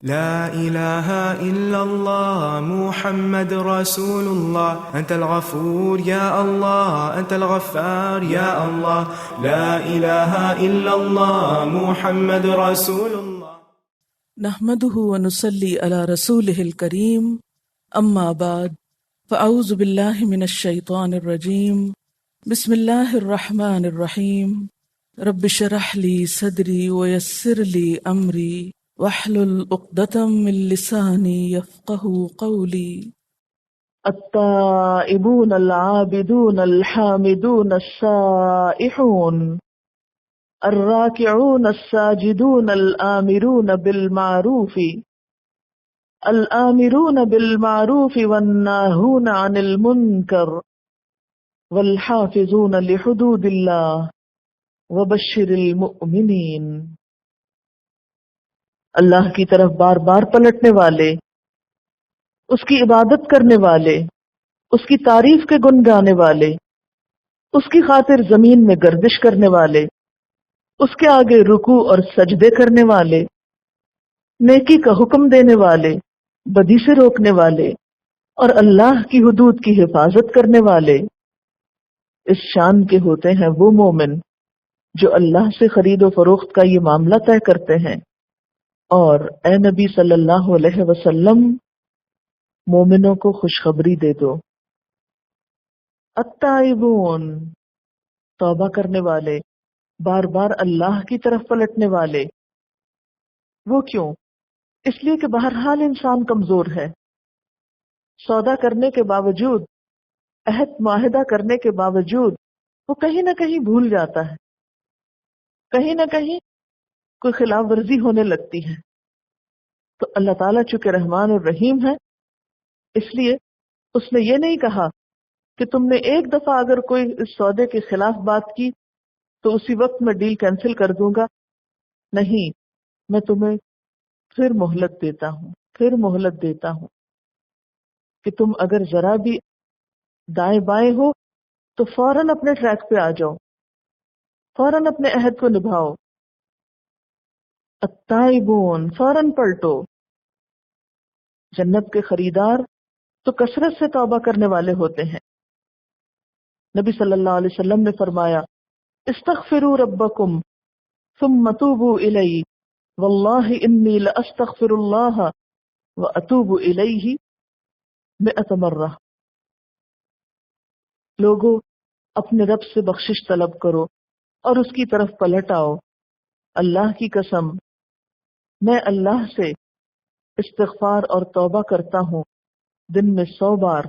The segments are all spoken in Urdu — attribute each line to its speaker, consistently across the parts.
Speaker 1: لا إله إلا الله محمد رسول الله أنت الغفور يا الله أنت الغفار يا الله لا إله إلا الله محمد رسول الله.
Speaker 2: نحمده ونصلي على رسوله الكريم أما بعد فأعوذ بالله من الشيطان الرجيم بسم الله الرحمن الرحيم رب اشرح لي صدري ويسر لي أمري واحلل عقدة من لساني يفقه قولي. التائبون العابدون الحامدون السائحون الراكعون الساجدون الآمرون بالمعروف والناهون عن المنكر والحافظون لحدود الله وبشر المؤمنین. اللہ کی طرف بار بار پلٹنے والے، اس کی عبادت کرنے والے، اس کی تعریف کے گن گانے والے، اس کی خاطر زمین میں گردش کرنے والے، اس کے آگے رکوع اور سجدے کرنے والے، نیکی کا حکم دینے والے، بدی سے روکنے والے اور اللہ کی حدود کی حفاظت کرنے والے. اس شان کے ہوتے ہیں وہ مومن جو اللہ سے خرید و فروخت کا یہ معاملہ طے کرتے ہیں. اور اے نبی صلی اللہ علیہ وسلم مومنوں کو خوشخبری دے دو. التائبون توبہ کرنے والے، بار بار اللہ کی طرف پلٹنے والے. وہ کیوں؟ اس لیے کہ بہرحال انسان کمزور ہے. سودا کرنے کے باوجود، عہد معاہدہ کرنے کے باوجود وہ کہیں نہ کہیں بھول جاتا ہے، کہیں نہ کہیں کوئی خلاف ورزی ہونے لگتی ہے. تو اللہ تعالیٰ چونکہ رحمان اور رحیم ہے، اس لیے اس نے یہ نہیں کہا کہ تم نے ایک دفعہ اگر کوئی اس سودے کے خلاف بات کی تو اسی وقت میں ڈیل کینسل کر دوں گا. نہیں، میں تمہیں پھر مہلت دیتا ہوں کہ تم اگر ذرا بھی دائیں بائیں ہو تو فوراً اپنے ٹریک پہ آ جاؤ، فوراً اپنے عہد کو نبھاؤ. التائبون فوراً پلٹو. جنت کے خریدار تو کثرت سے توبہ کرنے والے ہوتے ہیں. نبی صلی اللہ علیہ وسلم نے فرمایا استغفروا ربکم ثم توبوا الیہ واللہ انی لاستغفر اللہ واتوب الیہ 100 مرہ. لوگو اپنے رب سے بخشش طلب کرو اور اس کی طرف پلٹ آؤ. اللہ کی قسم میں اللہ سے استغفار اور توبہ کرتا ہوں دن میں 100 بار.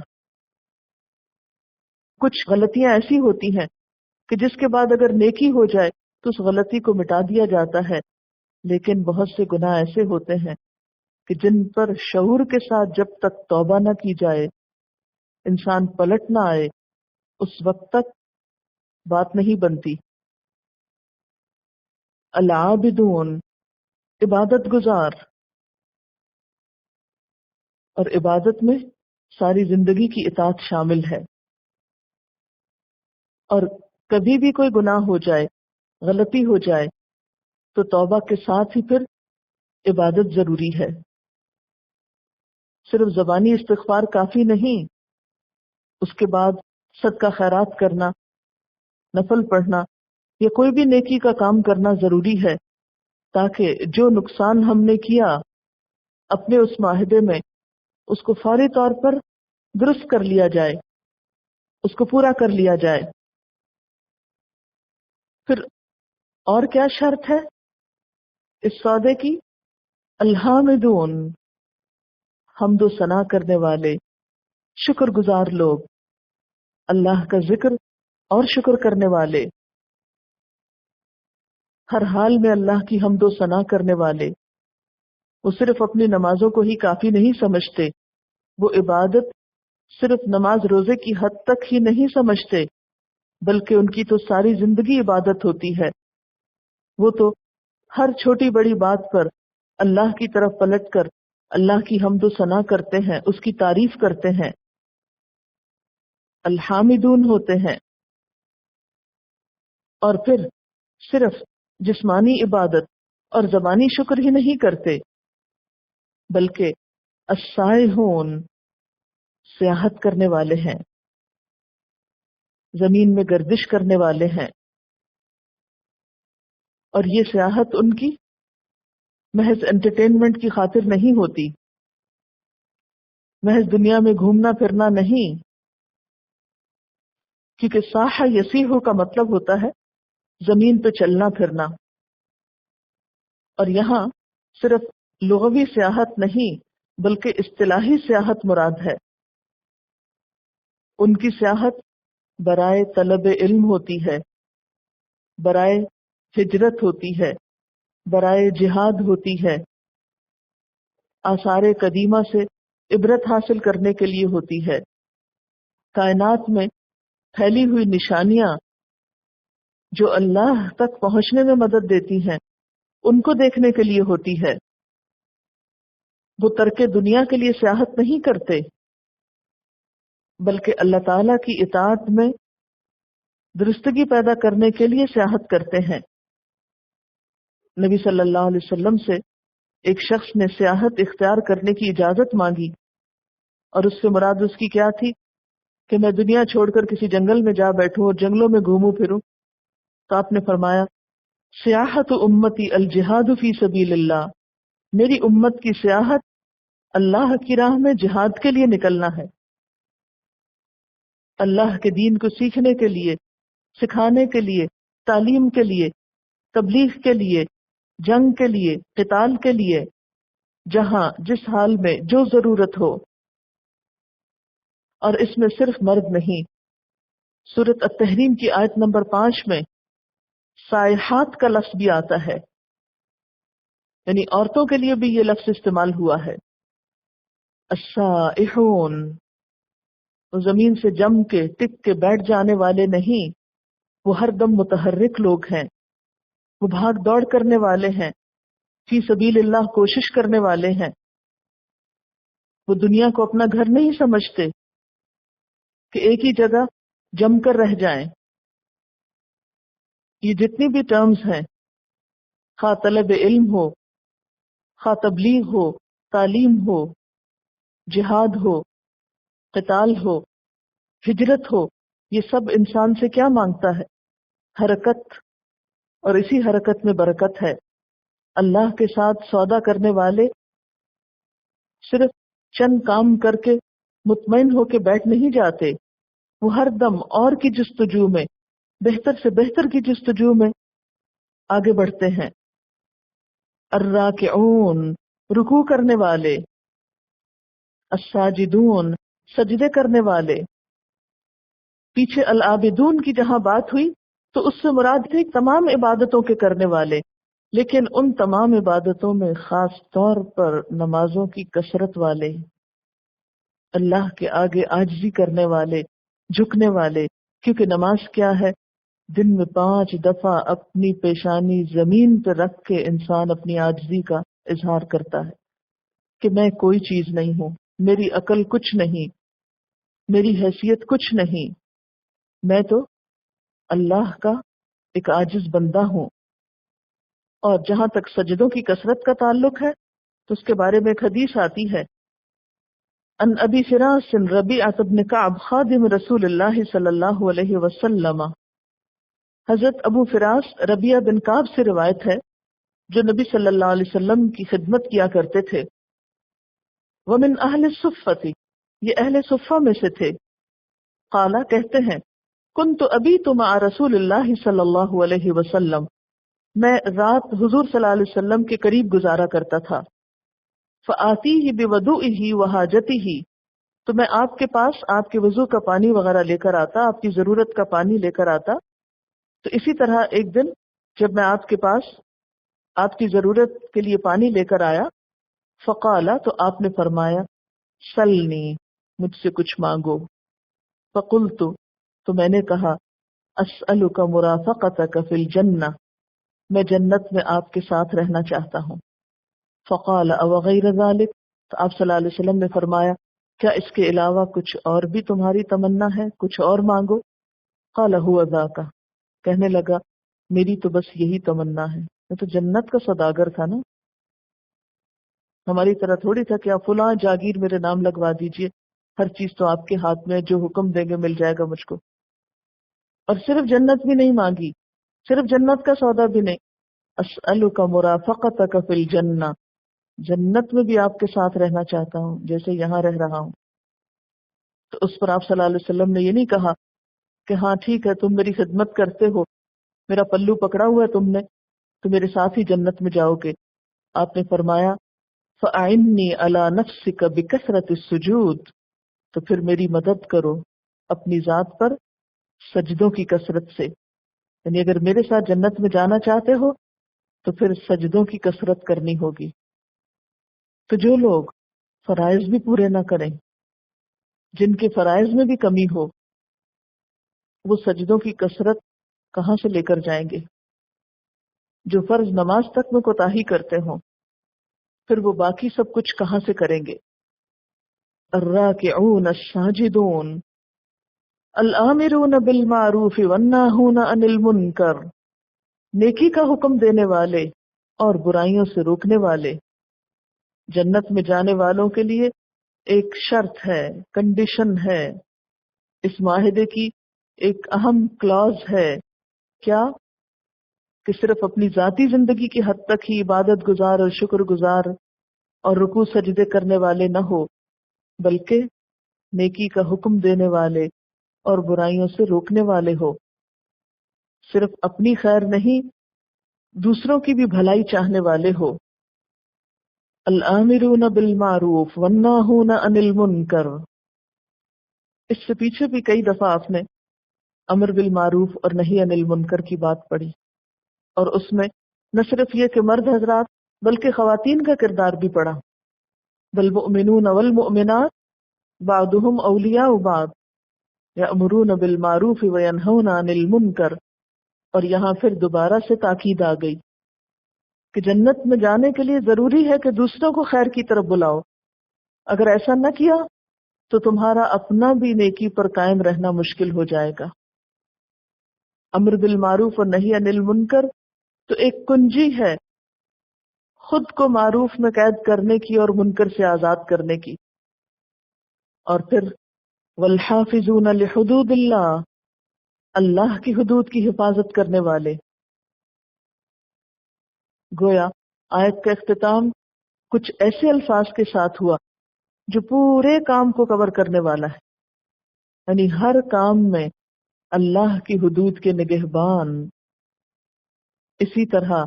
Speaker 2: کچھ غلطیاں ایسی ہوتی ہیں کہ جس کے بعد اگر نیکی ہو جائے تو اس غلطی کو مٹا دیا جاتا ہے، لیکن بہت سے گناہ ایسے ہوتے ہیں کہ جن پر شعور کے ساتھ جب تک توبہ نہ کی جائے، انسان پلٹ نہ آئے، اس وقت تک بات نہیں بنتی. العابدون عبادت گزار، اور عبادت میں ساری زندگی کی اطاعت شامل ہے. اور کبھی بھی کوئی گناہ ہو جائے، غلطی ہو جائے تو توبہ کے ساتھ ہی پھر عبادت ضروری ہے. صرف زبانی استغفار کافی نہیں، اس کے بعد صدقہ خیرات کرنا، نفل پڑھنا یا کوئی بھی نیکی کا کام کرنا ضروری ہے تاکہ جو نقصان ہم نے کیا اپنے اس معاہدے میں اس کو فوری طور پر درست کر لیا جائے، اس کو پورا کر لیا جائے. پھر اور کیا شرط ہے اس سودے کی؟ الحامدون حمد و ثنا کرنے والے، شکر گزار لوگ، اللہ کا ذکر اور شکر کرنے والے، ہر حال میں اللہ کی حمد و ثنا کرنے والے. وہ صرف اپنی نمازوں کو ہی کافی نہیں سمجھتے، وہ عبادت صرف نماز روزے کی حد تک ہی نہیں سمجھتے، بلکہ ان کی تو ساری زندگی عبادت ہوتی ہے. وہ تو ہر چھوٹی بڑی بات پر اللہ کی طرف پلٹ کر اللہ کی حمد و ثنا کرتے ہیں، اس کی تعریف کرتے ہیں. الحامدون ہوتے ہیں. اور پھر صرف جسمانی عبادت اور زبانی شکر ہی نہیں کرتے، بلکہ السائحون سیاحت کرنے والے ہیں، زمین میں گردش کرنے والے ہیں، اور یہ سیاحت ان کی محض انٹرٹینمنٹ کی خاطر نہیں ہوتی، محض دنیا میں گھومنا پھرنا نہیں، کیونکہ ساحہ یسیحو کا مطلب ہوتا ہے زمین پہ چلنا پھرنا، اور یہاں صرف لغوی سیاحت نہیں بلکہ اصطلاحی سیاحت مراد ہے۔ ان کی سیاحت برائے طلب علم ہوتی ہے، برائے ہجرت ہوتی ہے، برائے جہاد ہوتی ہے، آثار قدیمہ سے عبرت حاصل کرنے کے لیے ہوتی ہے، کائنات میں پھیلی ہوئی نشانیاں جو اللہ تک پہنچنے میں مدد دیتی ہیں ان کو دیکھنے کے لیے ہوتی ہے۔ وہ ترک دنیا کے لیے سیاحت نہیں کرتے بلکہ اللہ تعالی کی اطاعت میں درستگی پیدا کرنے کے لیے سیاحت کرتے ہیں۔ نبی صلی اللہ علیہ وسلم سے ایک شخص نے سیاحت اختیار کرنے کی اجازت مانگی، اور اس سے مراد اس کی کیا تھی کہ میں دنیا چھوڑ کر کسی جنگل میں جا بیٹھوں اور جنگلوں میں گھوموں پھروں، تو آپ نے فرمایا سیاحت امتی الجہاد فی سبیل اللہ، میری امت کی سیاحت اللہ کی راہ میں جہاد کے لیے نکلنا ہے، اللہ کے دین کو سیکھنے کے لیے، سکھانے کے لیے، تعلیم کے لیے، تبلیغ کے لیے، جنگ کے لیے، قتال کے لیے، جہاں جس حال میں جو ضرورت ہو۔ اور اس میں صرف مرد نہیں، سورۃ التحریم کی آیت نمبر 5 میں سائحات کا لفظ بھی آتا ہے، یعنی عورتوں کے لیے بھی یہ لفظ استعمال ہوا ہے۔ السائحون، وہ زمین سے جم کے ٹک کے بیٹھ جانے والے نہیں، وہ ہر دم متحرک لوگ ہیں، وہ بھاگ دوڑ کرنے والے ہیں، فی سبیل اللہ کوشش کرنے والے ہیں، وہ دنیا کو اپنا گھر نہیں سمجھتے کہ ایک ہی جگہ جم کر رہ جائیں۔ یہ جتنی بھی ٹرمز ہیں، خواہ طلب علم ہو، خواہ تبلیغ ہو، تعلیم ہو، جہاد ہو، قتال ہو، ہجرت ہو، یہ سب انسان سے کیا مانگتا ہے؟ حرکت، اور اسی حرکت میں برکت ہے۔ اللہ کے ساتھ سودا کرنے والے صرف چند کام کر کے مطمئن ہو کے بیٹھ نہیں جاتے، وہ ہر دم اور کی جستجو میں، بہتر سے بہتر کی جستجو میں آگے بڑھتے ہیں۔ الراکعون، رکوع کرنے والے، الساجدون، سجدے کرنے والے۔ پیچھے العابدون کی جہاں بات ہوئی تو اس سے مراد تھی تمام عبادتوں کے کرنے والے، لیکن ان تمام عبادتوں میں خاص طور پر نمازوں کی کثرت والے، اللہ کے آگے عاجزی کرنے والے، جھکنے والے، کیونکہ نماز کیا ہے؟ دن میں 5 دفعہ اپنی پیشانی زمین پہ رکھ کے انسان اپنی عاجزی کا اظہار کرتا ہے کہ میں کوئی چیز نہیں ہوں، میری عقل کچھ نہیں، میری حیثیت کچھ نہیں، میں تو اللہ کا ایک عاجز بندہ ہوں۔ اور جہاں تک سجدوں کی کثرت کا تعلق ہے تو اس کے بارے میں ایک حدیث آتی ہے، ان ابی فراس ربیعۃ بن کعب خادم رسول اللہ صلی اللہ علیہ وسلم، حضرت ابو فراس ربیعہ بن کعب سے روایت ہے جو نبی صلی اللہ علیہ وسلم کی خدمت کیا کرتے تھے۔ ومن اہل الصفۃ، یہ اہل صفہ میں سے تھے۔ قالا، کہتے ہیں، کنت ابیت مع رسول اللہ صلی اللہ علیہ وسلم، میں رات حضور صلی اللہ علیہ وسلم کے قریب گزارا کرتا تھا۔ فآتیہ بوضوئہ وحاجتہ، تو میں آپ کے پاس آپ کے وضو کا پانی وغیرہ لے کر آتا، آپ کی ضرورت کا پانی لے کر آتا۔ تو اسی طرح ایک دن جب میں آپ کے پاس آپ کی ضرورت کے لیے پانی لے کر آیا، فقالا، تو آپ نے فرمایا، سلنی، مجھ سے کچھ مانگو۔ فقلت، تو میں نے کہا، اسألک مرافقتک فی الجنہ، میں جنت میں آپ کے ساتھ رہنا چاہتا ہوں۔ فقال او غیر ذلک، تو آپ صلی اللہ علیہ وسلم نے فرمایا، کیا اس کے علاوہ کچھ اور بھی تمہاری تمنا ہے، کچھ اور مانگو؟ قال هو ذاک، کہنے لگا، میری تو بس یہی تمنا ہے، میں تو جنت کا سوداگر تھا نا۔ ہماری طرح تھوڑی تھا کہ آپ فلاں جاگیر میرے نام لگوا دیجئے، ہر چیز تو آپ کے ہاتھ میں، جو حکم دیں گے مل جائے گا مجھ کو. اور صرف جنت بھی نہیں مانگی، صرف جنت کا سودا بھی نہیں، اسألک مرافقتک فی الجنہ، جنت میں بھی آپ کے ساتھ رہنا چاہتا ہوں جیسے یہاں رہ رہا ہوں. تو اس پر آپ صلی اللہ علیہ وسلم نے یہ نہیں کہا کہ ہاں ٹھیک ہے تم میری خدمت کرتے ہو، میرا پلو پکڑا ہوا ہے تم نے، تو میرے ساتھ ہی جنت میں جاؤ گے. آپ نے فرمایا فَأَعِنِّي عَلَى نَفْسِكَ بِكَثْرَةِ السُّجُودِ، تو پھر میری مدد کرو اپنی ذات پر سجدوں کی کثرت سے. یعنی اگر میرے ساتھ جنت میں جانا چاہتے ہو تو پھر سجدوں کی کثرت کرنی ہوگی. تو جو لوگ فرائض بھی پورے نہ کریں، جن کے فرائض میں بھی کمی ہو، وہ سجدوں کی کثرت کہاں سے لے کر جائیں گے؟ جو فرض نماز تک میں کوتاہی کرتے ہوں، پھر وہ باقی سب کچھ کہاں سے کریں گے؟ الراکعون الساجدون الآمرون بالمعروف والناہون عن المنکر، نیکی کا حکم دینے والے اور برائیوں سے روکنے والے. جنت میں جانے والوں کے لیے ایک شرط ہے، کنڈیشن ہے، اس معاہدے کی ایک اہم کلاز ہے. کیا؟ کہ صرف اپنی ذاتی زندگی کی حد تک ہی عبادت گزار اور شکر گزار اور رکوع سجدے کرنے والے نہ ہو، بلکہ نیکی کا حکم دینے والے اور برائیوں سے روکنے والے ہو. صرف اپنی خیر نہیں، دوسروں کی بھی بھلائی چاہنے والے ہو. الآمرون بالمعروف والناہون عن المنکر. اس سے پیچھے بھی کئی دفعہ آپ نے امر بالمعروف اور نہی عن المنکر کی بات پڑھی، اور اس میں نہ صرف یہ کہ مرد حضرات بلکہ خواتین کا کردار بھی پڑھا. والمؤمنون والمؤمنات بعضهم اولیاء بعض یأمرون بالمعروف وینہون عن المنکر. اور یہاں پھر دوبارہ سے تاکید آ گئی کہ جنت میں جانے کے لیے ضروری ہے کہ دوسروں کو خیر کی طرف بلاؤ. اگر ایسا نہ کیا تو تمہارا اپنا بھی نیکی پر قائم رہنا مشکل ہو جائے گا. امر بالمعروف اور نہی عن المنکر تو ایک کنجی ہے خود کو معروف میں قید کرنے کی اور منکر سے آزاد کرنے کی. اور پھر والحافظون لحدود اللہ، اللہ کی حدود کی حفاظت کرنے والے. گویا آیت کا اختتام کچھ ایسے الفاظ کے ساتھ ہوا جو پورے کام کو کور کرنے والا ہے. یعنی ہر کام میں اللہ کی حدود کے نگہبان، اسی طرح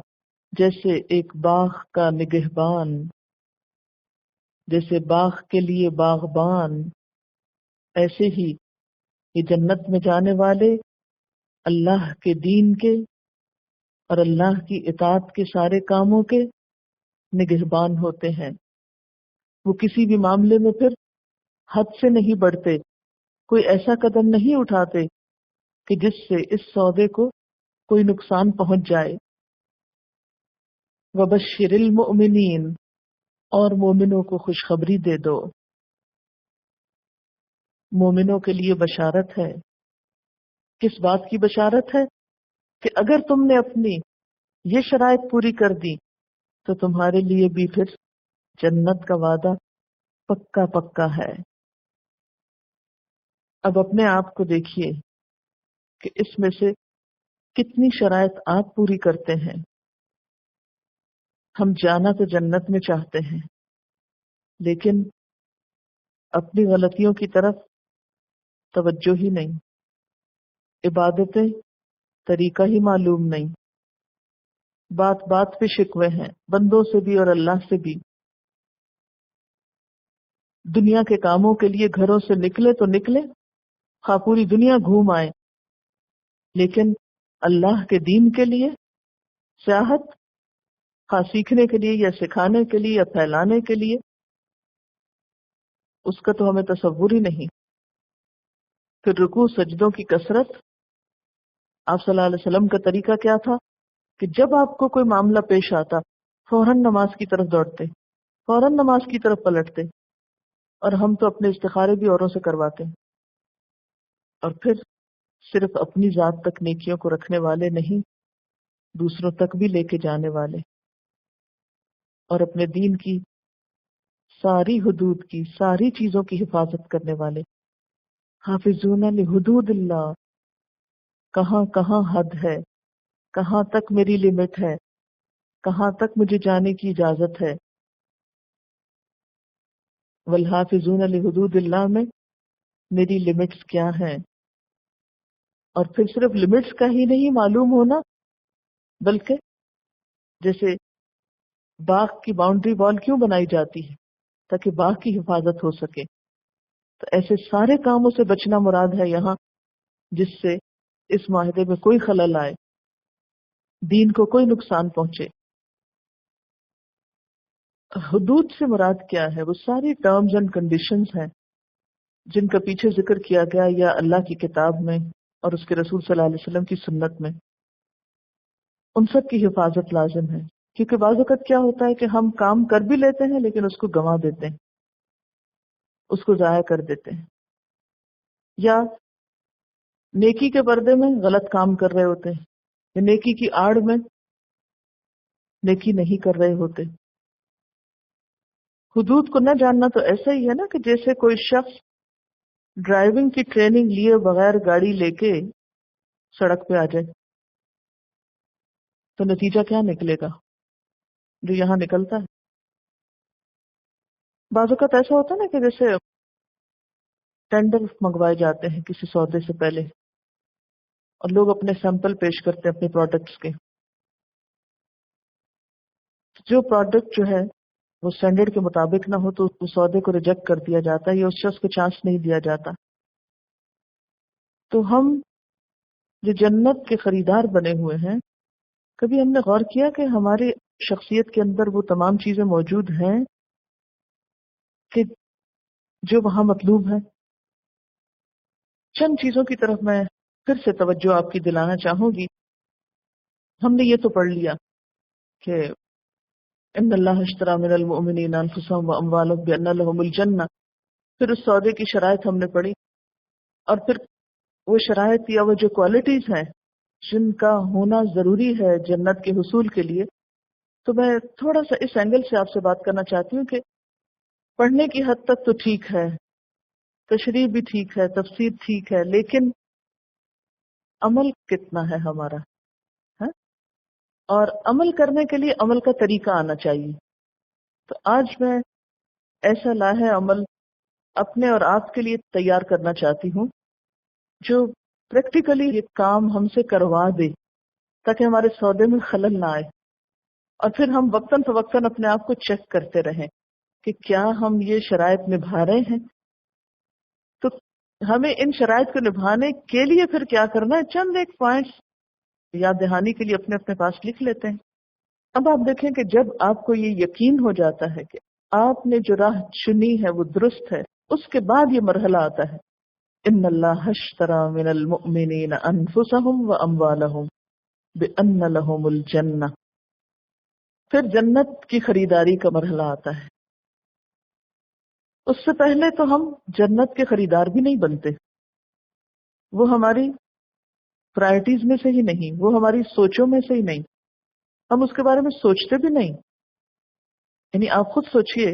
Speaker 2: جیسے ایک باغ کا نگہبان، جیسے باغ کے لیے باغبان، ایسے ہی یہ جنت میں جانے والے اللہ کے دین کے اور اللہ کی اطاعت کے سارے کاموں کے نگہبان ہوتے ہیں. وہ کسی بھی معاملے میں پھر حد سے نہیں بڑھتے، کوئی ایسا قدم نہیں اٹھاتے کہ جس سے اس سودے کو کوئی نقصان پہنچ جائے. وبشر المؤمنین، اور مومنوں کو خوشخبری دے دو. مومنوں کے لیے بشارت ہے. کس بات کی بشارت ہے؟ کہ اگر تم نے اپنی یہ شرائط پوری کر دی تو تمہارے لیے بھی پھر جنت کا وعدہ پکا پکا ہے. اب اپنے آپ کو دیکھیے کہ اس میں سے کتنی شرائط آپ پوری کرتے ہیں. ہم جانا تو جنت میں چاہتے ہیں، لیکن اپنی غلطیوں کی طرف توجہ ہی نہیں، عبادتیں طریقہ ہی معلوم نہیں، بات بات پہ شکوے ہیں بندوں سے بھی اور اللہ سے بھی. دنیا کے کاموں کے لیے گھروں سے نکلے تو نکلے، خواہ پوری دنیا گھوم آئے، لیکن اللہ کے دین کے لیے سیاحت، خواہ سیکھنے کے لیے یا سکھانے کے لیے یا پھیلانے کے لیے، اس کا تو ہمیں تصور ہی نہیں. پھر رکوع سجدوں کی کثرت. آپ صلی اللہ علیہ وسلم کا طریقہ کیا تھا کہ جب آپ کو کوئی معاملہ پیش آتا فوراً نماز کی طرف دوڑتے، فوراً نماز کی طرف پلٹتے. اور ہم تو اپنے استخارے بھی اوروں سے کرواتے ہیں. اور پھر صرف اپنی ذات تک نیکیوں کو رکھنے والے نہیں، دوسروں تک بھی لے کے جانے والے، اور اپنے دین کی ساری حدود کی، ساری چیزوں کی حفاظت کرنے والے. حافظون لحدود اللہ، کہاں کہاں حد ہے، کہاں تک میری لمٹ ہے، کہاں تک مجھے جانے کی اجازت ہے. والحافظون لحدود اللہ میں میری لمٹس کیا ہیں. اور پھر صرف لمٹس کا ہی نہیں معلوم ہونا، بلکہ جیسے باغ کی باؤنڈری وال کیوں بنائی جاتی ہے؟ تاکہ باغ کی حفاظت ہو سکے. تو ایسے سارے کاموں سے بچنا مراد ہے یہاں، جس سے اس معاہدے میں کوئی خلل آئے، دین کو کوئی نقصان پہنچے. حدود سے مراد کیا ہے؟ وہ ساری ٹرمز اینڈ کنڈیشنز ہیں جن کا پیچھے ذکر کیا گیا یا اللہ کی کتاب میں اور اس کے رسول صلی اللہ علیہ وسلم کی سنت میں. ان سب کی حفاظت لازم ہے، کیونکہ بعض اوقات کیا ہوتا ہے کہ ہم کام کر بھی لیتے ہیں لیکن اس کو گنوا دیتے ہیں، اس کو ضائع کر دیتے ہیں، یا نیکی کے پردے میں غلط کام کر رہے ہوتے ہیں، یا نیکی کی آڑ میں نیکی نہیں کر رہے ہوتے. حدود کو نہ جاننا تو ایسا ہی ہے نا کہ جیسے کوئی شخص ڈرائیونگ کی ٹریننگ لیے بغیر گاڑی لے کے سڑک پہ آ جائے تو نتیجہ کیا نکلے گا جو یہاں نکلتا ہے. بعض اوقات ایسا ہوتا ہے نا کہ جیسے ٹینڈر منگوائے جاتے ہیں کسی سودے سے پہلے اور لوگ اپنے سیمپل پیش کرتے ہیں اپنے پروڈکٹس کے. جو پروڈکٹ جو ہے وہ اسٹینڈرڈ کے مطابق نہ ہو تو اس سودے کو ریجیکٹ کر دیا جاتا ہے یا اس شخص کو چانس نہیں دیا جاتا. تو ہم جو جنت کے خریدار بنے ہوئے ہیں، کبھی ہم نے غور کیا کہ ہماری شخصیت کے اندر وہ تمام چیزیں موجود ہیں کہ جو وہاں مطلوب ہیں؟ چند چیزوں کی طرف میں پھر سے توجہ آپ کی دلانا چاہوں گی. ہم نے یہ تو پڑھ لیا کہ ان اللہ اشتری من المؤمنین انفسهم واموالهم بان لهم الجنہ. پھر اس سودے کی شرائط ہم نے پڑھی، اور پھر وہ شرائط یا وہ جو کوالٹیز ہیں جن کا ہونا ضروری ہے جنت کے حصول کے لیے. تو میں تھوڑا سا اس اینگل سے آپ سے بات کرنا چاہتی ہوں کہ پڑھنے کی حد تک تو ٹھیک ہے، تشریح بھی ٹھیک ہے، تفسیر ٹھیک ہے، لیکن عمل کتنا ہے ہمارا؟ ہاں؟ اور عمل کرنے کے لیے عمل کا طریقہ آنا چاہیے. تو آج میں ایسا لاہ عمل اپنے اور آپ کے لیے تیار کرنا چاہتی ہوں جو پریکٹیکلی یہ کام ہم سے کروا دے تاکہ ہمارے سودے میں خلل نہ آئے، اور پھر ہم وقتاً فوقتاً اپنے آپ کو چیک کرتے رہیں کہ کیا ہم یہ شرائط نبھا رہے ہیں. تو ہمیں ان شرائط کو نبھانے کے لیے پھر کیا کرنا ہے، چند ایک پوائنٹس یاد دہانی کے لیے اپنے اپنے پاس لکھ لیتے ہیں. اب آپ دیکھیں کہ جب آپ کو یہ یقین ہو جاتا ہے کہ آپ نے جو راہ چنی ہے وہ درست ہے، اس کے بعد یہ مرحلہ آتا ہے ان اللہ اشتری من المؤمنین انفسهم واموالهم بان لهم الجنہ. پھر جنت کی خریداری کا مرحلہ آتا ہے. اس سے پہلے تو ہم جنت کے خریدار بھی نہیں بنتے، وہ ہماری پرائرٹیز میں سے ہی نہیں، وہ ہماری سوچوں میں سے ہی نہیں، ہم اس کے بارے میں سوچتے بھی نہیں. یعنی آپ خود سوچئے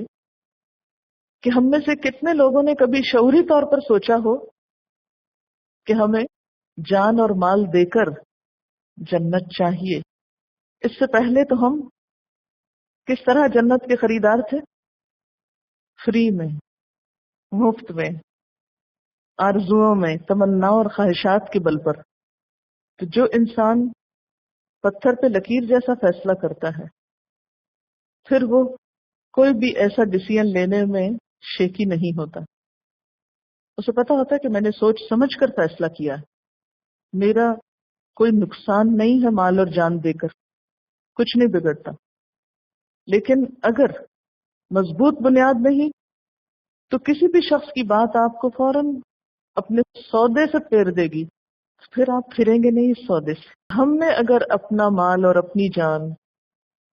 Speaker 2: کہ ہم میں سے کتنے لوگوں نے کبھی شعوری طور پر سوچا ہو کہ ہمیں جان اور مال دے کر جنت چاہیے. اس سے پہلے تو ہم کس طرح جنت کے خریدار تھے؟ فری میں، مفت میں، آرزوؤں میں، تمناؤں اور خواہشات کے بل پر. تو جو انسان پتھر پہ لکیر جیسا فیصلہ کرتا ہے پھر وہ کوئی بھی ایسا ڈیسیژن لینے میں شیکی نہیں ہوتا. اسے پتا ہوتا ہے کہ میں نے سوچ سمجھ کر فیصلہ کیا ہے، میرا کوئی نقصان نہیں ہے مال اور جان دے کر، کچھ نہیں بگڑتا. لیکن اگر مضبوط بنیاد نہیں تو کسی بھی شخص کی بات آپ کو فوراً اپنے سودے سے پھیر دے گی، پھر آپ پھریں گے نہیں اس سودے سے. ہم نے اگر اپنا مال اور اپنی جان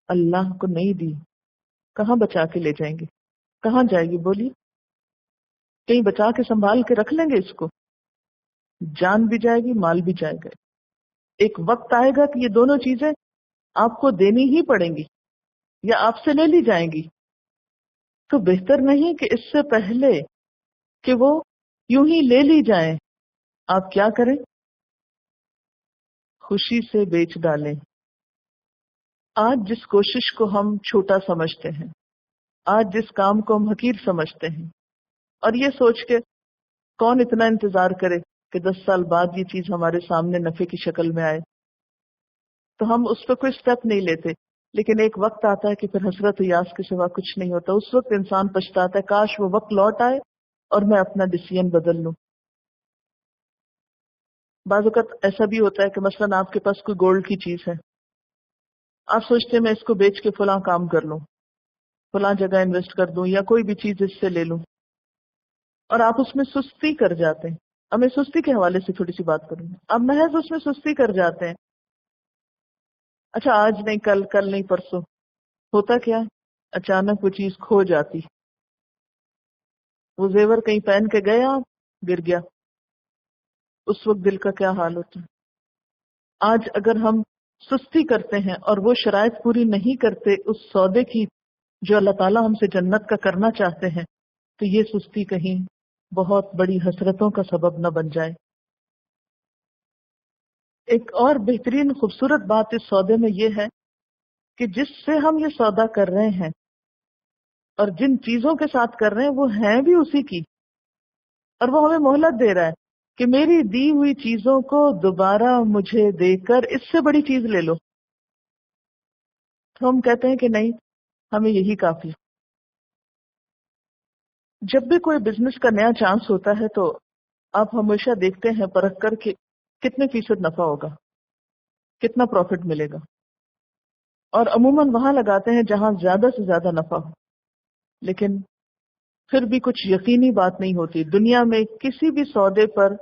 Speaker 2: اللہ کو نہیں دی، کہاں بچا کے لے جائیں گے؟ کہاں جائے گی بولیے؟ کہیں بچا کے سنبھال کے رکھ لیں گے اس کو؟ جان بھی جائے گی، مال بھی جائے گا. ایک وقت آئے گا کہ یہ دونوں چیزیں آپ کو دینی ہی پڑیں گی یا آپ سے لے لی جائیں گی. تو بہتر نہیں کہ اس سے پہلے کہ وہ یوں ہی لے لی جائیں، آپ کیا کریں؟ خوشی سے بیچ ڈالیں۔ آج جس کوشش کو ہم چھوٹا سمجھتے ہیں، آج جس کام کو ہم حقیر سمجھتے ہیں، اور یہ سوچ کے کون اتنا انتظار کرے کہ 10 سال بعد یہ چیز ہمارے سامنے نفع کی شکل میں آئے، تو ہم اس پہ کوئی سٹیپ نہیں لیتے۔ لیکن ایک وقت آتا ہے کہ پھر حسرت و یاس کے سوا کچھ نہیں ہوتا۔ اس وقت انسان پچھتاتا ہے، کاش وہ وقت لوٹ آئے اور میں اپنا ڈیسیژن بدل لوں۔ بعض اوقات ایسا بھی ہوتا ہے کہ مثلاً آپ کے پاس کوئی گولڈ کی چیز ہے، آپ سوچتے ہیں میں اس کو بیچ کے فلاں کام کر لوں، فلاں جگہ انویسٹ کر دوں، یا کوئی بھی چیز اس سے لے لوں، اور آپ اس میں سستی کر جاتے ہیں۔ اب میں سستی کے حوالے سے تھوڑی سی بات کروں گی۔ اب محض اس میں سستی کر جاتے ہیں، اچھا آج نہیں، کل نہیں، پرسوں، ہوتا کیا ہے؟ اچانک وہ چیز کھو جاتی، وہ زیور کہیں پہن کے گئے، آپ گر گیا، اس وقت دل کا کیا حال ہوتا ہے؟ آج اگر ہم سستی کرتے ہیں اور وہ شرائط پوری نہیں کرتے اس سودے کی جو اللہ تعالیٰ ہم سے جنت کا کرنا چاہتے ہیں، تو یہ سستی کہیں بہت بڑی حسرتوں کا سبب نہ بن جائے۔ ایک اور بہترین خوبصورت بات اس سودے میں یہ ہے کہ جس سے ہم یہ سودا کر رہے ہیں اور جن چیزوں کے ساتھ کر رہے ہیں وہ ہیں بھی اسی کی، اور وہ ہمیں مہلت دے رہا ہے کہ میری دی ہوئی چیزوں کو دوبارہ مجھے دے کر اس سے بڑی چیز لے لو۔ تو ہم کہتے ہیں کہ نہیں، ہمیں یہی کافی۔ جب بھی کوئی بزنس کا نیا چانس ہوتا ہے تو آپ ہمیشہ دیکھتے ہیں پرکھ کر کہ کتنے فیصد نفع ہوگا، کتنا پروفٹ ملے گا، اور عموماً وہاں لگاتے ہیں جہاں زیادہ سے زیادہ نفع ہو۔ لیکن پھر بھی کچھ یقینی بات نہیں ہوتی۔ دنیا میں کسی بھی سودے پر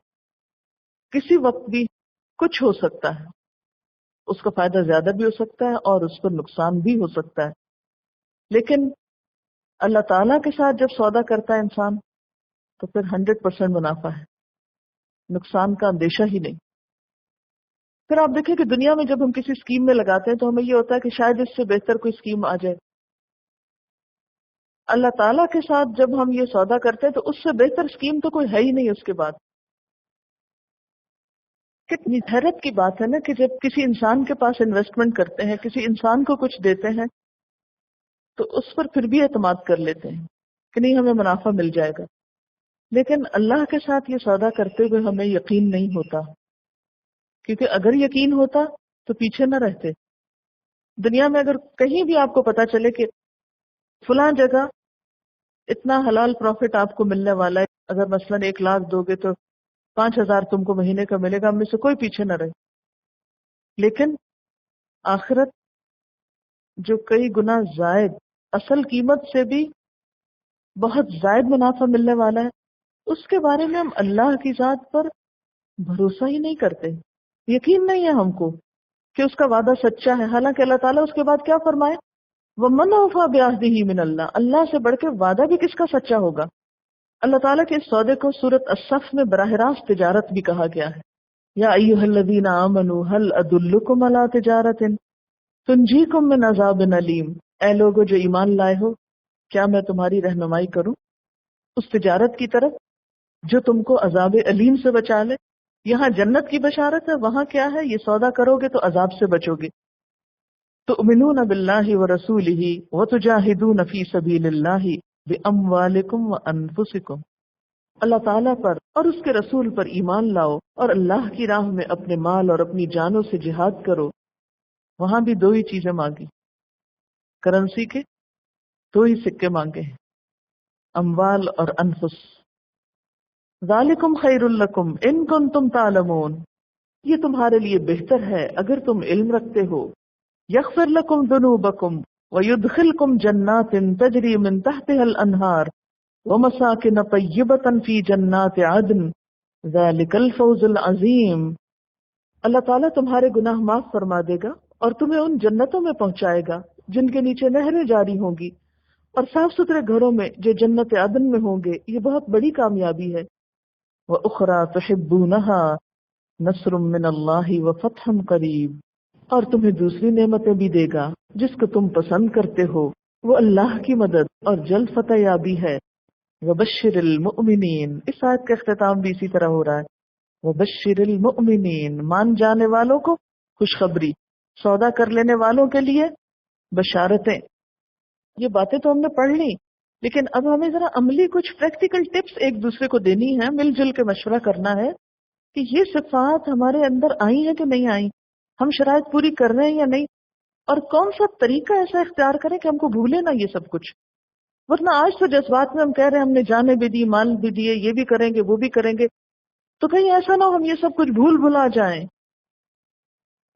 Speaker 2: کسی وقت بھی کچھ ہو سکتا ہے، اس کا فائدہ زیادہ بھی ہو سکتا ہے اور اس پر نقصان بھی ہو سکتا ہے۔ لیکن اللہ تعالیٰ کے ساتھ جب سودا کرتا ہے انسان تو پھر 100% منافع ہے، نقصان کا اندیشہ ہی نہیں۔ پھر آپ دیکھیں کہ دنیا میں جب ہم کسی اسکیم میں لگاتے ہیں تو ہمیں یہ ہوتا ہے کہ شاید اس سے بہتر کوئی اسکیم آ جائے۔ اللہ تعالیٰ کے ساتھ جب ہم یہ سودا کرتے ہیں تو اس سے بہتر اسکیم تو کوئی ہے ہی نہیں اس کے بعد۔ کتنی حیرت کی بات ہے نا کہ جب کسی انسان کے پاس انویسٹمنٹ کرتے ہیں، کسی انسان کو کچھ دیتے ہیں، تو اس پر پھر بھی اعتماد کر لیتے ہیں کہ نہیں ہمیں منافع مل جائے گا۔ لیکن اللہ کے ساتھ یہ سودا کرتے ہوئے ہمیں یقین نہیں ہوتا، کیونکہ اگر یقین ہوتا تو پیچھے نہ رہتے۔ دنیا میں اگر کہیں بھی آپ کو پتا چلے کہ فلاں جگہ اتنا حلال پروفٹ آپ کو ملنے والا ہے، اگر مثلاً 1 لاکھ دو گے تو 5,000 تم کو مہینے کا ملے گا، ہم میں سے کوئی پیچھے نہ رہے۔ لیکن آخرت جو کئی گنا زائد، اصل قیمت سے بھی بہت زائد منافع ملنے والا ہے، اس کے بارے میں ہم اللہ کی ذات پر بھروسہ ہی نہیں کرتے، یقین نہیں ہے ہم کو کہ اس کا وعدہ سچا ہے۔ حالانکہ اللہ تعالیٰ اس کے بعد کیا فرمائے؟ وَمَنْ أَوْفَىٰ بِعَهْدِهِ مِنَ اللَّهِ، اللہ سے بڑھ کے وعدہ بھی کس کا سچا ہوگا؟ اللہ تعالیٰ کے اس سودے کو سورۃ الصف میں براہ راست تجارت بھی کہا گیا ہے۔ یا ایھا الذین آمنوا هل ادلکم علی تجارۃ تنجیکم من عذاب علیم، اے لوگو جو ایمان لائے ہو، کیا میں تمہاری رہنمائی کروں اس تجارت کی طرف جو تم کو عذاب علیم سے بچا لے؟ یہاں جنت کی بشارت ہے، وہاں کیا ہے؟ یہ سودا کرو گے تو عذاب سے بچو گے۔ تؤمنون باللہ ورسولہ وتجاہدون فی سبیل اللہ باموالکم وانفسکم، اللہ تعالیٰ پر اور اس کے رسول پر ایمان لاؤ اور اللہ کی راہ میں اپنے مال اور اپنی جانوں سے جہاد کرو۔ وہاں بھی 2 ہی چیزیں مانگی، کرنسی کے 2 ہی سکے مانگے ہیں، اموال اور انفس۔ ذالکم خیر لکم ان کنتم تعلمون، یہ تمہارے لیے بہتر ہے اگر تم علم رکھتے ہو۔ یغفر لکم ذنوبکم ویدخلکم جنات تجری من تحتها الانہار ومساکن طیبۃ فی جنات عدن ذالک الفوز العظیم، اللہ تعالیٰ تمہارے گناہ معاف فرما دے گا اور تمہیں ان جنتوں میں پہنچائے گا جن کے نیچے نہریں جاری ہوں گی، اور صاف ستھرے گھروں میں جو جنت عدن میں ہوں گے۔ یہ بہت بڑی کامیابی ہے۔ وَأُخْرَى تُحِبُّونَهَا نَصْرٌ مِّنَ اللَّهِ وَفَتْحٌ قَرِيبٌ، اور تمہیں دوسری نعمتیں بھی دے گا جس کو تم پسند کرتے ہو، وہ اللہ کی مدد اور جلد فتح یابی ہے. وبشر المؤمنین، اس آیت کا اختتام بھی اسی طرح ہو رہا ہے. وبشر المؤمنین، مان جانے والوں کو خوشخبری، سودا کر لینے والوں کے لیے بشارتیں. یہ باتیں تو ہم نے پڑھ لی، لیکن اب ہمیں ذرا عملی کچھ پریکٹیکل ٹپس ایک دوسرے کو دینی ہے، مل جل کے مشورہ کرنا ہے کہ یہ صفات ہمارے اندر آئی ہیں کہ نہیں آئی، ہم شرائط پوری کر رہے ہیں یا نہیں، اور کون سا طریقہ ایسا اختیار کریں کہ ہم کو بھولے نہ یہ سب کچھ. ورنہ آج تو جذبات میں ہم کہہ رہے ہیں ہم نے جانیں بھی دی، مال بھی دیے، یہ بھی کریں گے وہ بھی کریں گے، تو کہیں ایسا نہ ہو ہم یہ سب کچھ بھلا جائیں.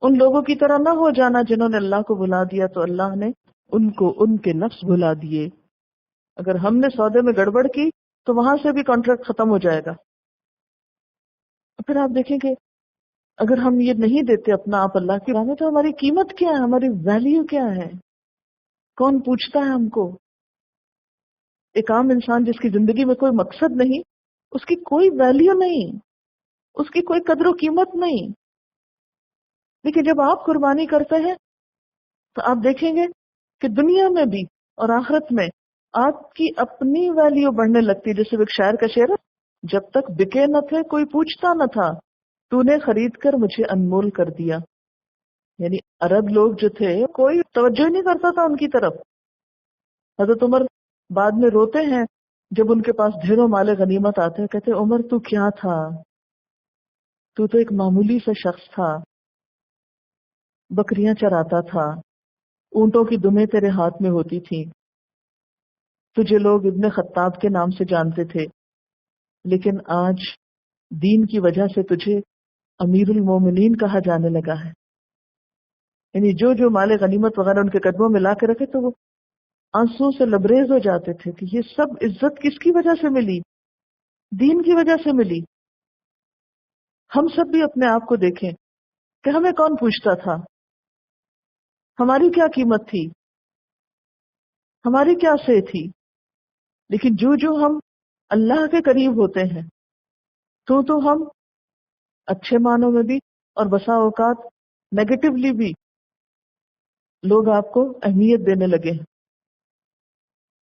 Speaker 2: ان لوگوں کی طرح نہ ہو جانا جنہوں نے اللہ کو بھلا دیا تو اللہ نے ان کو ان کے نفس بھلا دیے. اگر ہم نے سودے میں گڑبڑ کی تو وہاں سے بھی کانٹریکٹ ختم ہو جائے گا. پھر آپ دیکھیں کہ اگر ہم یہ نہیں دیتے اپنا آپ اللہ کی راہ میں تو ہماری قیمت کیا ہے، ہماری ویلیو کیا ہے، کون پوچھتا ہے ہم کو. ایک عام انسان جس کی زندگی میں کوئی مقصد نہیں، اس کی کوئی ویلیو نہیں، اس کی کوئی قدر و قیمت نہیں. لیکن جب آپ قربانی کرتے ہیں تو آپ دیکھیں گے کہ دنیا میں بھی اور آخرت میں آپ کی اپنی ویلیو بڑھنے لگتی. جیسے ایک شاعر کا شعر ہے، جب تک بکے نہ تھے کوئی پوچھتا نہ تھا، تو نے خرید کر مجھے انمول کر دیا. یعنی عرب لوگ جو تھے کوئی توجہ نہیں کرتا تھا ان کی طرف. حضرت عمر بعد میں روتے ہیں جب ان کے پاس ڈھیروں مال غنیمت آتے ہیں، کہتے عمر تو کیا تھا، تو ایک معمولی سا شخص تھا، بکریاں چراتا تھا، اونٹوں کی دمیں تیرے ہاتھ میں ہوتی تھیں، تجھے لوگ ابن خطاب کے نام سے جانتے تھے، لیکن آج دین کی وجہ سے تجھے امیر المومنین کہا جانے لگا ہے. یعنی جو مال غنیمت وغیرہ ان کے قدموں میں لا کے رکھے تو وہ آنسوں سے لبریز ہو جاتے تھے کہ یہ سب عزت کس کی وجہ سے ملی، دین کی وجہ سے ملی. ہم سب بھی اپنے آپ کو دیکھیں کہ ہمیں کون پوچھتا تھا، ہماری کیا قیمت تھی، ہماری کیا سے تھی. لیکن جو ہم اللہ کے قریب ہوتے ہیں تو ہم اچھے معنوں میں بھی اور بسا اوقات نیگیٹیولی بھی لوگ آپ کو اہمیت دینے لگے ہیں.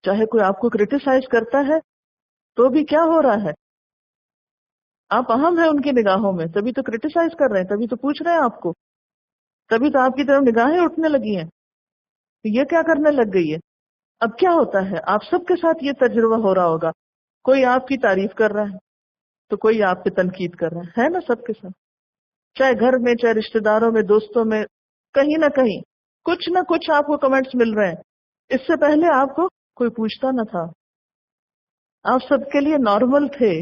Speaker 2: چاہے کوئی آپ کو کرٹیسائز کرتا ہے تو بھی کیا ہو رہا ہے، آپ اہم ہیں ان کی نگاہوں میں، تبھی تو کرٹیسائز کر رہے ہیں، تبھی تو پوچھ رہے ہیں آپ کو، تبھی تو آپ کی طرف نگاہیں اٹھنے لگی ہیں کہ یہ کیا کرنے لگ گئی ہے. اب کیا ہوتا ہے، آپ سب کے ساتھ یہ تجربہ ہو رہا ہوگا، کوئی آپ کی تعریف کر رہا ہے تو کوئی آپ پہ تنقید کر رہا ہے نا، سب کے ساتھ، چاہے گھر میں، چاہے رشتہ داروں میں، دوستوں میں، کہیں نہ کہیں کچھ نہ کچھ آپ کو کمنٹس مل رہے ہیں. اس سے پہلے آپ کو کوئی پوچھتا نہ تھا، آپ سب کے لیے نارمل تھے.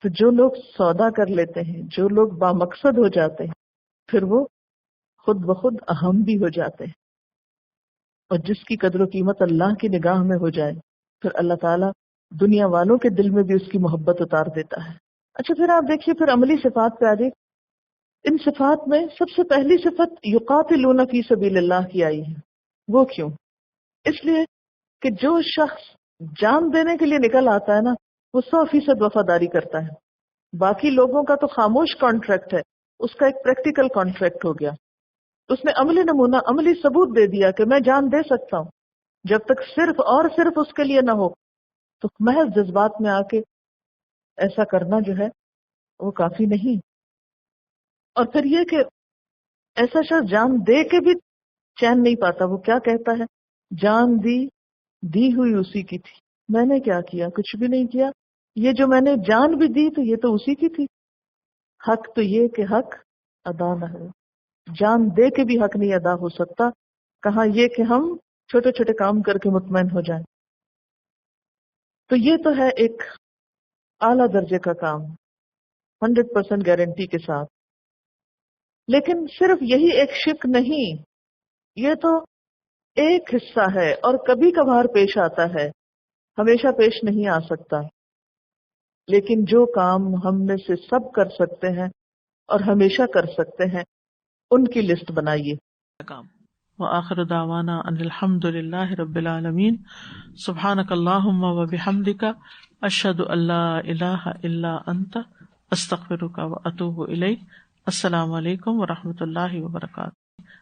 Speaker 2: تو جو لوگ سودا کر لیتے ہیں، جو لوگ بامقصد ہو جاتے ہیں، پھر وہ خود بخود اہم بھی ہو جاتے ہیں. اور جس کی قدر و قیمت اللہ کی نگاہ میں ہو جائے پھر اللہ تعالیٰ دنیا والوں کے دل میں بھی اس کی محبت اتار دیتا ہے. اچھا پھر آپ دیکھیے، پھر عملی صفات پہ آ جائے. ان صفات میں سب سے پہلی صفت یقاتلون فی سبیل اللہ کی آئی ہے. وہ کیوں؟ اس لیے کہ جو شخص جان دینے کے لیے نکل آتا ہے نا، وہ 100% وفاداری کرتا ہے. باقی لوگوں کا تو خاموش کانٹریکٹ ہے، اس کا ایک پریکٹیکل کانٹریکٹ ہو گیا. اس نے عملی نمونہ، عملی ثبوت دے دیا کہ میں جان دے سکتا ہوں. جب تک صرف اور صرف اس کے لیے نہ ہو تو محض جذبات میں آ کے ایسا کرنا جو ہے وہ کافی نہیں. اور پھر یہ کہ ایسا شخص جان دے کے بھی چین نہیں پاتا. وہ کیا کہتا ہے، جان دی ہوئی اسی کی تھی، میں نے کیا کیا، کچھ بھی نہیں کیا. یہ جو میں نے جان بھی دی تو یہ تو اسی کی تھی. حق تو یہ کہ حق ادا نہ ہو، جان دے کے بھی حق نہیں ادا ہو سکتا. کہاں یہ کہ ہم چھوٹے چھوٹے کام کر کے مطمئن ہو جائیں. تو یہ تو ہے ایک اعلیٰ درجے کا کام 100% گارنٹی کے ساتھ. لیکن صرف یہی ایک شق نہیں، یہ تو ایک حصہ ہے اور کبھی کبھار پیش آتا ہے، ہمیشہ پیش نہیں آ سکتا. لیکن جو کام ہم میں سے سب کر سکتے ہیں اور ہمیشہ کر سکتے ہیں ان کی لسٹ بنائیے.
Speaker 3: وآخر دعوانا ان الحمد للہ رب العالمین. سبحانک اللہم وبحمدک، اشہد ان لا الہ الا انت، استغفرک واتوب الیک. السلام علیکم ورحمۃ اللہ وبرکاتہ.